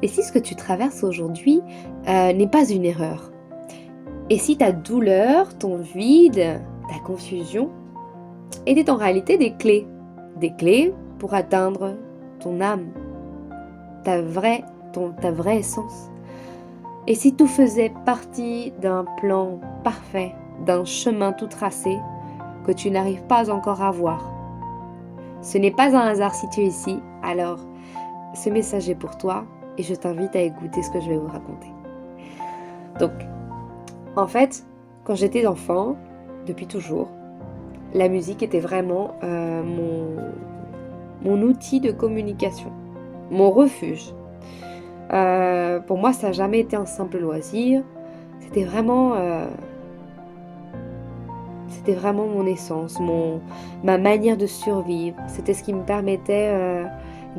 Et si ce que tu traverses aujourd'hui n'est pas une erreur? Et si ta douleur, ton vide, ta confusion étaient en réalité des clés pour atteindre ton âme, ta vraie essence? Et si tout faisait partie d'un plan parfait, d'un chemin tout tracé que tu n'arrives pas encore à voir? Ce n'est pas un hasard si tu es ici, alors ce message est pour toi et je t'invite à écouter ce que je vais vous raconter. Donc, en fait, quand j'étais enfant, depuis toujours, la musique était vraiment mon outil de communication, mon refuge. Pour moi, ça n'a jamais été un simple loisir. C'était vraiment mon essence, ma manière de survivre. C'était ce qui me permettait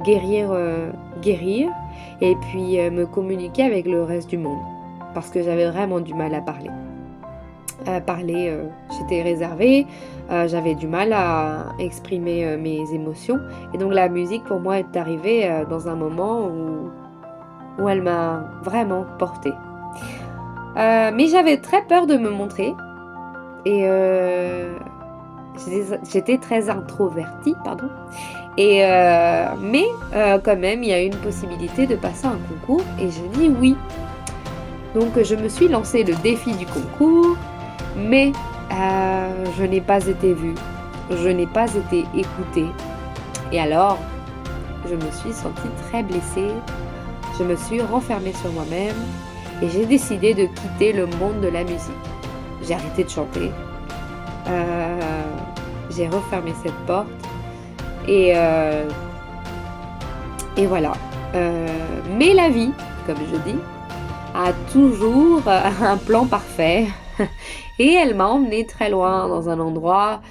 guérir et puis me communiquer avec le reste du monde. Parce que j'avais vraiment du mal à parler. J'étais réservée, j'avais du mal à exprimer mes émotions. Et donc la musique pour moi est arrivée dans un moment où elle m'a vraiment portée. Mais j'avais très peur de me montrer. Et j'étais très introvertie, pardon. Mais quand même, il y a eu une possibilité de passer un concours et j'ai dit oui. Donc je me suis lancé le défi du concours, mais je n'ai pas été vue, je n'ai pas été écoutée. Et alors, je me suis sentie très blessée, je me suis renfermée sur moi-même et j'ai décidé de quitter le monde de la musique. J'ai arrêté de chanter, j'ai refermé cette porte et voilà. Mais la vie, comme je dis, a toujours un plan parfait et elle m'a emmenée très loin dans un endroit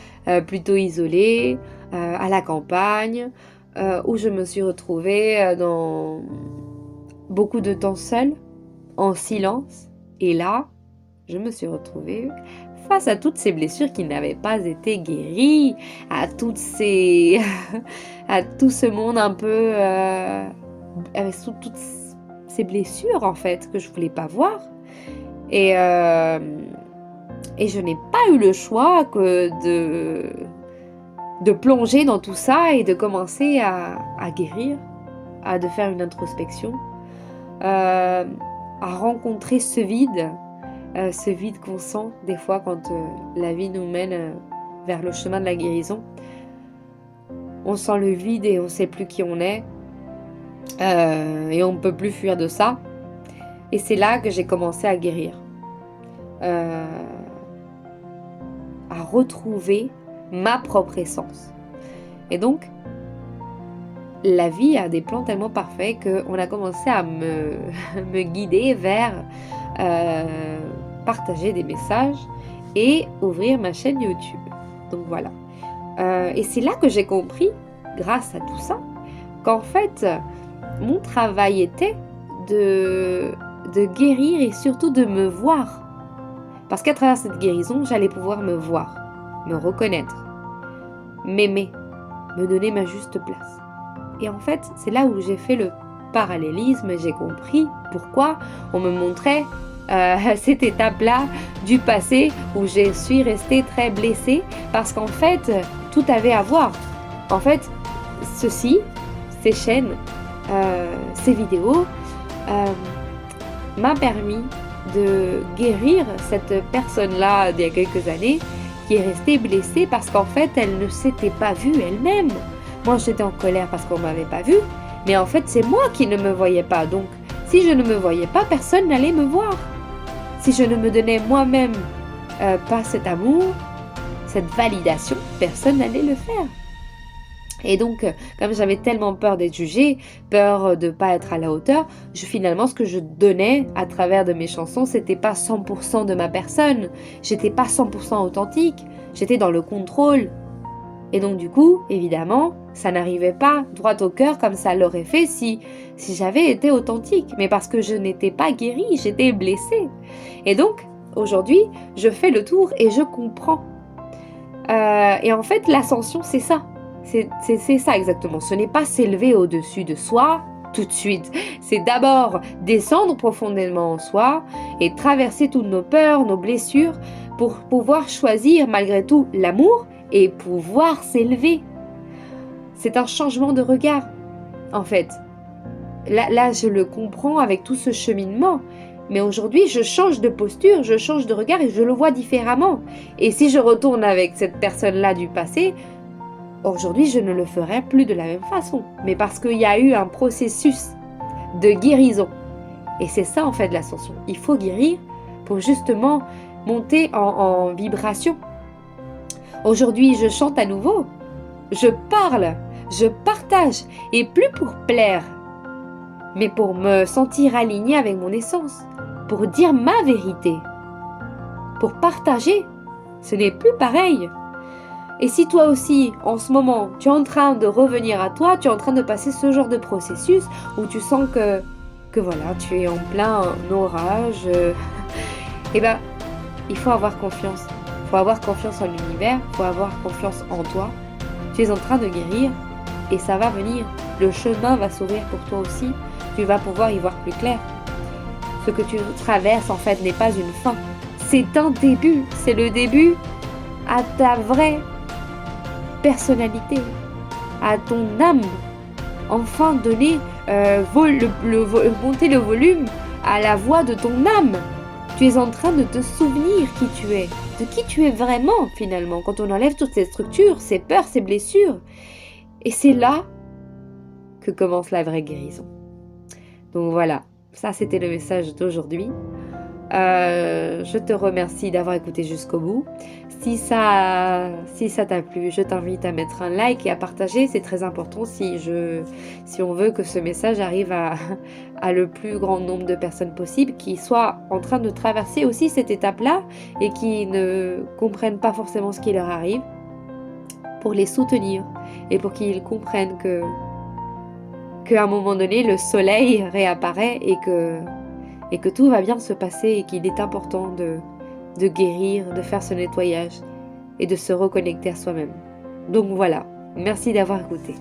plutôt isolé, à la campagne, où je me suis retrouvée dans beaucoup de temps seule, en silence. Et là, je me suis retrouvée face à toutes ces blessures qui n'avaient pas été guéries, à tout ce monde un peu avec toutes ces blessures en fait que je voulais pas voir. Et je n'ai pas eu le choix que de plonger dans tout ça et de commencer à guérir, de faire une introspection, à rencontrer ce vide qu'on sent des fois quand la vie nous mène vers le chemin de la guérison. On sent le vide et on ne sait plus qui on est et on ne peut plus fuir de ça. Et c'est là que j'ai commencé à guérir, à retrouver ma propre essence. Et donc, la vie a des plans tellement parfaits qu'on a commencé à me guider vers partager des messages et ouvrir ma chaîne YouTube. Donc voilà. Et c'est là que j'ai compris, grâce à tout ça, qu'en fait, mon travail était de guérir et surtout de me voir. Parce qu'à travers cette guérison, j'allais pouvoir me voir, me reconnaître, m'aimer, me donner ma juste place. Et en fait, c'est là où j'ai fait le parallélisme et j'ai compris pourquoi on me montrait cette étape-là du passé où je suis restée très blessée, parce qu'en fait, tout avait à voir. En fait, ces chaînes, ces vidéos m'a permis de guérir cette personne-là d'il y a quelques années qui est restée blessée parce qu'en fait, elle ne s'était pas vue elle-même. Moi, j'étais en colère parce qu'on ne m'avait pas vue, mais en fait, c'est moi qui ne me voyais pas. Donc, si je ne me voyais pas, personne n'allait me voir. Si je ne me donnais moi-même pas cet amour, cette validation, personne n'allait le faire. Et donc, comme j'avais tellement peur d'être jugée, peur de ne pas être à la hauteur, finalement, ce que je donnais à travers de mes chansons, c'était pas 100% de ma personne. J'étais pas 100% authentique. J'étais dans le contrôle. Et donc, du coup, évidemment, ça n'arrivait pas droit au cœur comme ça l'aurait fait si j'avais été authentique. Mais parce que je n'étais pas guérie, j'étais blessée. Et donc, aujourd'hui, je fais le tour et je comprends. Et en fait, l'ascension, c'est ça. C'est ça exactement. Ce n'est pas s'élever au-dessus de soi, tout de suite. C'est d'abord descendre profondément en soi et traverser toutes nos peurs, nos blessures pour pouvoir choisir malgré tout l'amour et pouvoir s'élever. C'est un changement de regard, en fait. Là, je le comprends avec tout ce cheminement. Mais aujourd'hui, je change de posture, je change de regard et je le vois différemment. Et si je retourne avec cette personne-là du passé, aujourd'hui, je ne le ferai plus de la même façon. Mais parce qu'il y a eu un processus de guérison. Et c'est ça, en fait, l'ascension. Il faut guérir pour justement monter en vibration. Aujourd'hui, je chante à nouveau. Je parle, je partage. Et plus pour plaire, mais pour me sentir alignée avec mon essence. Pour dire ma vérité, pour partager, ce n'est plus pareil. Et si toi aussi, en ce moment, tu es en train de revenir à toi, tu es en train de passer ce genre de processus où tu sens que voilà, tu es en plein orage, eh ben, il faut avoir confiance. Il faut avoir confiance en l'univers, il faut avoir confiance en toi. Tu es en train de guérir et ça va venir. Le chemin va s'ouvrir pour toi aussi. Tu vas pouvoir y voir plus clair. Ce que tu traverses, en fait, n'est pas une fin. C'est un début. C'est le début à ta vraie personnalité, à ton âme. Enfin, donner, monter le volume à la voix de ton âme. Tu es en train de te souvenir qui tu es, de qui tu es vraiment, finalement, quand on enlève toutes ces structures, ces peurs, ces blessures. Et c'est là que commence la vraie guérison. Donc voilà. Ça, c'était le message d'aujourd'hui. Je te remercie d'avoir écouté jusqu'au bout. Si ça t'a plu, je t'invite à mettre un like et à partager. C'est très important si on veut que ce message arrive à le plus grand nombre de personnes possible qui soient en train de traverser aussi cette étape-là et qui ne comprennent pas forcément ce qui leur arrive, pour les soutenir et pour qu'ils comprennent qu'à un moment donné, le soleil réapparaît et que tout va bien se passer et qu'il est important de guérir, de faire ce nettoyage et de se reconnecter à soi-même. Donc voilà, merci d'avoir écouté.